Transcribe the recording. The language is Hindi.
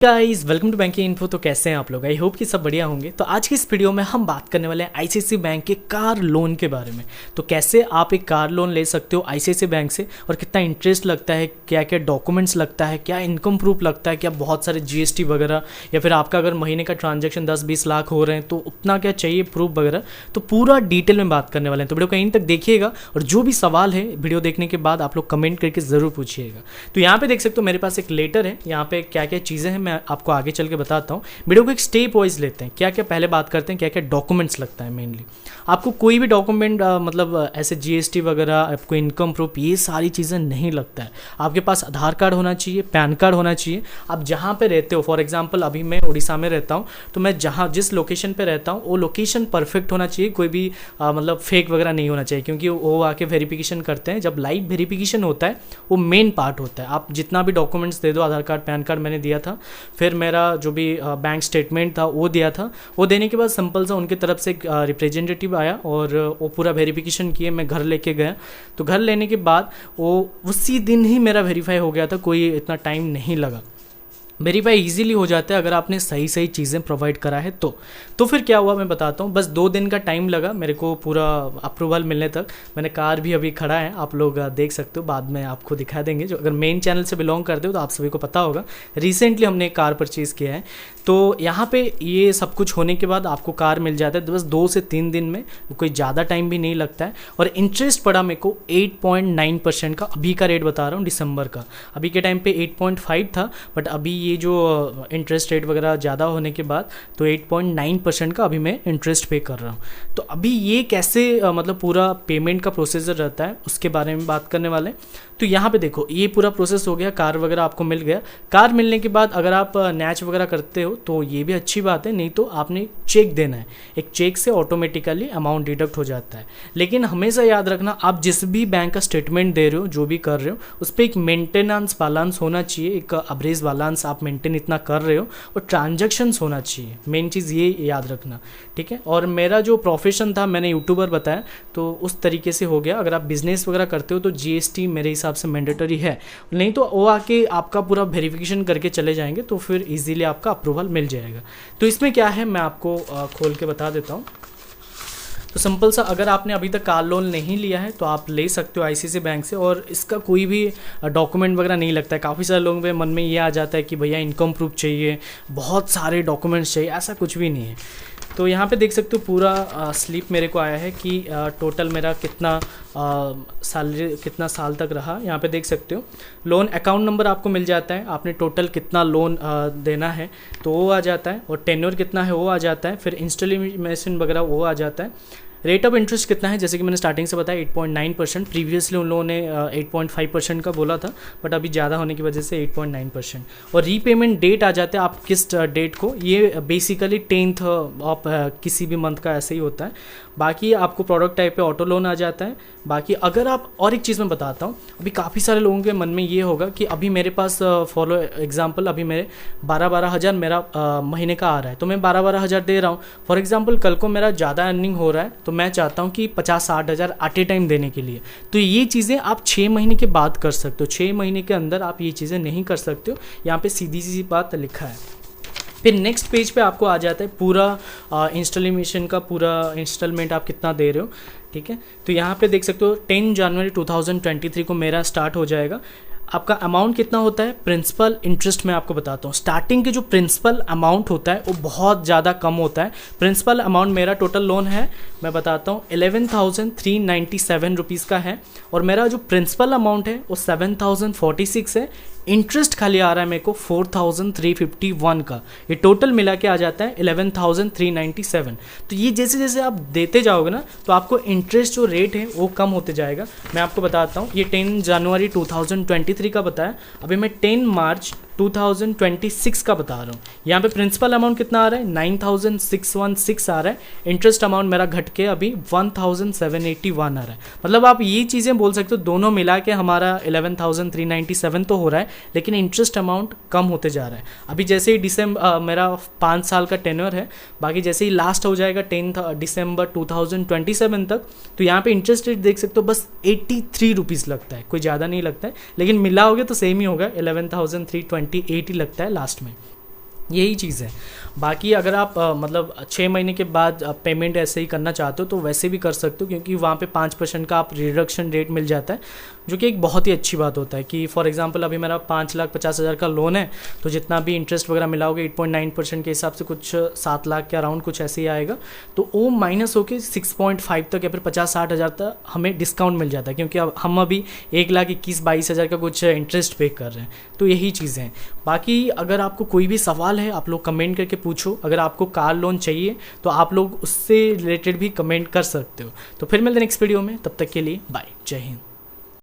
Guys welcome to banking info. तो कैसे हैं आप लोग? आई होप कि सब बढ़िया होंगे। तो आज की इस वीडियो में हम बात करने वाले हैं आईसीआईसीआई बैंक के कार लोन के बारे में। तो कैसे आप एक कार लोन ले सकते हो आईसीआईसीआई बैंक से और कितना इंटरेस्ट लगता है, क्या क्या डॉक्यूमेंट्स लगता है, क्या इनकम प्रूफ लगता है, क्या बहुत सारे जीएसटी वगैरह, या फिर आपका अगर महीने का ट्रांजेक्शन 10-20 लाख हो रहे हैं तो उतना क्या चाहिए प्रूफ वगैरह। तो पूरा डिटेल में बात करने वाले हैं। तो वीडियो कहीं तक देखिएगा और जो भी सवाल है वीडियो देखने के बाद आप लोग कमेंट करके ज़रूर पूछिएगा। तो यहाँ पे देख सकते हो मेरे पास एक लेटर है, यहाँ पे क्या क्या चीज़ें हैं मैं आपको आगे चल के बताता हूँ। वीडियो को एक स्टेप वाइज लेते हैं। क्या क्या पहले बात करते हैं, क्या क्या डॉक्यूमेंट्स लगता है। मेनली आपको कोई भी डॉक्यूमेंट मतलब ऐसे जीएसटी वगैरह, आपको इनकम प्रूफ, ये सारी चीज़ें नहीं लगता है। आपके पास आधार कार्ड होना चाहिए, पैन कार्ड होना चाहिए। आप जहाँ पे रहते हो, फॉर एग्जांपल अभी मैं उड़ीसा में रहता हूँ, तो मैं जिस लोकेशन पे रहता हूँ वो लोकेशन परफेक्ट होना चाहिए। कोई भी मतलब फेक वगैरह नहीं होना चाहिए, क्योंकि वो आके वेरिफिकेशन करते हैं। जब लाइव वेरिफिकेशन होता है वो मेन पार्ट होता है। आप जितना भी डॉक्यूमेंट्स दे दो, आधार कार्ड, पैन कार्ड मैंने दिया था, फिर मेरा जो भी बैंक स्टेटमेंट था वो दिया था। वो देने के बाद सिंपल सा उनकी तरफ से एक रिप्रेजेंटेटिव आया और वो पूरा वेरिफिकेशन किए। मैं घर लेके गया, तो घर लेने के बाद वो उसी दिन ही मेरा वेरीफाई हो गया था। कोई इतना टाइम नहीं लगा। वेरीफाई इजीली हो जाता है अगर आपने सही सही चीज़ें प्रोवाइड करा है तो फिर क्या हुआ मैं बताता हूँ। बस 2 दिन का टाइम लगा मेरे को पूरा अप्रूवल मिलने तक। मैंने कार भी अभी खड़ा है, आप लोग देख सकते हो, बाद में आपको दिखा देंगे। जो अगर मेन चैनल से बिलोंग करते हो तो आप सभी को पता होगा, रिसेंटली हमने एक कार परचेज़ किया है। तो यहाँ पे ये सब कुछ होने के बाद आपको कार मिल जाता है बस 2 से 3 दिन में। कोई ज़्यादा टाइम भी नहीं लगता है। और इंटरेस्ट पड़ा मेरे को 8.9% का। अभी का रेट बता रहा हूँ दिसंबर का। अभी के टाइम पे 8.5 था, बट अभी ये जो इंटरेस्ट रेट वगैरह ज़्यादा होने के बाद तो 8.9% का अभी मैं इंटरेस्ट पे कर रहा हूँ। तो अभी ये कैसे मतलब पूरा पेमेंट का प्रोसीजर रहता है उसके बारे में बात करने वाले हैं। तो यहाँ पे देखो ये पूरा प्रोसेस हो गया, कार वगैरह आपको मिल गया। कार मिलने के बाद अगर आप नैच वगैरह करते हो तो ये भी अच्छी बात है, नहीं तो आपने चेक देना है। एक चेक से ऑटोमेटिकली अमाउंट डिडक्ट हो जाता है। लेकिन हमेशा याद रखना, आप जिस भी बैंक का स्टेटमेंट दे रहे हो, जो भी कर रहे हो, उस पर एक मेंटेनेंस बैलेंस होना चाहिए। एक अवरेज बैलेंस आप मेंटेन इतना कर रहे हो और ट्रांजैक्शंस होना चाहिए। मेन चीज़ ये याद रखना, ठीक है। और मेरा जो प्रोफेशन था, मैंने यूट्यूबर बताया, तो उस तरीके से हो गया। अगर आप बिजनेस वगैरह करते हो तो जीएसटी मेरे हिसाब से मैंडेटरी है, नहीं तो वो आके आपका पूरा वेरिफिकेशन करके चले जाएंगे, तो फिर इजीली आपका अप्रूवल मिल जाएगा। तो इसमें क्या है मैं आपको खोल के बता देता हूँ। तो सिंपल सा, अगर आपने अभी तक कार लोन नहीं लिया है तो आप ले सकते हो आईसीआईसीआई बैंक से, और इसका कोई भी डॉक्यूमेंट वगैरह नहीं लगता है। काफ़ी सारे लोगों के मन में ये आ जाता है कि भैया इनकम प्रूफ चाहिए, बहुत सारे डॉक्यूमेंट्स चाहिए। ऐसा कुछ भी नहीं है। तो यहाँ पे देख सकते हो पूरा स्लिप मेरे को आया है कि टोटल मेरा कितना सैलरी कितना साल तक रहा। यहाँ पे देख सकते हो लोन अकाउंट नंबर आपको मिल जाता है, आपने टोटल कितना लोन देना है तो वो आ जाता है, और टेन्योर कितना है वो आ जाता है, फिर इंस्टॉलमेंट वगैरह वो आ जाता है। रेट ऑफ इंटरेस्ट कितना है, जैसे कि मैंने स्टार्टिंग से बताया 8.9%। प्रीवियसली उन लोगों ने 8.5% का बोला था, बट अभी ज़्यादा होने की वजह से 8.9%। और रीपेमेंट डेट आ जाता है आप किस डेट को, ये बेसिकली 10th ऑफ किसी भी मंथ का ऐसे ही होता है। बाकी आपको प्रोडक्ट टाइप पे ऑटो लोन आ जाता है। बाकी अगर आप, और एक चीज़ मैं बताता हूँ, अभी काफ़ी सारे लोगों के मन में ये होगा कि अभी मेरे पास फॉलो एग्जांपल अभी मेरे 12-12 हज़ार मेरा महीने का आ रहा है, तो मैं 12-12 हज़ार दे रहा हूँ। फॉर एग्जांपल कल को मेरा ज़्यादा अर्निंग हो रहा है तो मैं चाहता हूँ कि 50-60 हज़ार एट ए टाइम देने के लिए। तो ये चीज़ें आप 6 महीने के बाद कर सकते हो। 6 महीने के अंदर आप ये चीज़ें नहीं कर सकते हो। यहाँ पे सीधी सी बात लिखा है। फिर नेक्स्ट पेज पे आपको आ जाता है पूरा इंस्टॉलेशन का पूरा इंस्टॉलमेंट आप कितना दे रहे हो, ठीक है। तो यहाँ पे देख सकते हो 10 जनवरी 2023 को मेरा स्टार्ट हो जाएगा। आपका अमाउंट कितना होता है, प्रिंसिपल इंटरेस्ट मैं आपको बताता हूँ। स्टार्टिंग के जो प्रिंसिपल अमाउंट होता है वो बहुत ज़्यादा कम होता है। प्रिंसिपल अमाउंट मेरा टोटल लोन है, मैं बताता हूँ, 11,397 रुपीज़ का है, और मेरा जो प्रिंसिपल अमाउंट है वो 7,046 है। इंटरेस्ट खाली आ रहा है मेरे को 4,351 का। ये टोटल मिला के आ जाता है 11,397। तो ये जैसे जैसे आप देते जाओगे ना तो आपको इंटरेस्ट जो रेट है वो कम होते जाएगा। मैं आपको बताता हूँ, ये 10 जनवरी 2023 का बताया, अभी मैं 10 मार्च 2026 का बता रहा हूँ। यहाँ पे प्रिंसिपल अमाउंट कितना आ रहा है, 9,616 आ रहा है। इंटरेस्ट अमाउंट मेरा घट के अभी 1,781 आ रहा है। मतलब आप ये चीज़ें बोल सकते हो, दोनों मिला के हमारा 11,397 तो हो रहा है, लेकिन इंटरेस्ट अमाउंट कम होते जा रहा है। अभी जैसे ही मेरा 5 साल का टेन्योर है, बाकी जैसे ही लास्ट हो जाएगा 10 दिसंबर 2027 तक, तो यहाँ पे इंटरेस्ट रेट देख सकते हो बस 83 रुपीज़ लगता है, कोई ज़्यादा नहीं लगता है। लेकिन मिलाओगे तो सेम ही होगा, 11,328 ही लगता है लास्ट में। यही चीज़ है। बाकी अगर आप मतलब 6 महीने के बाद पेमेंट ऐसे ही करना चाहते हो तो वैसे भी कर सकते हो, क्योंकि वहाँ पे 5% का आप रिडक्शन रेट मिल जाता है, जो कि एक बहुत ही अच्छी बात होता है कि फॉर एग्जांपल अभी मेरा 5,50,000 का लोन है, तो जितना भी इंटरेस्ट वगैरह मिलाओगे 8.9% के हिसाब से कुछ 7 लाख के अराउंड कुछ ऐसे ही आएगा। तो वो माइनस होके 6.5 तक या फिर 50-60 हज़ार तक हमें डिस्काउंट मिल जाता है, क्योंकि अब हम अभी 1,21,22,000 का कुछ इंटरेस्ट पे कर रहे हैं। तो यही चीज़ें हैं। बाकी अगर आपको कोई भी सवाल है आप लोग कमेंट करके पूछो। अगर आपको कार लोन चाहिए तो आप लोग उससे रिलेटेड भी कमेंट कर सकते हो। तो फिर मिलते हैं नेक्स्ट वीडियो में, तब तक के लिए बाय, जय हिंद।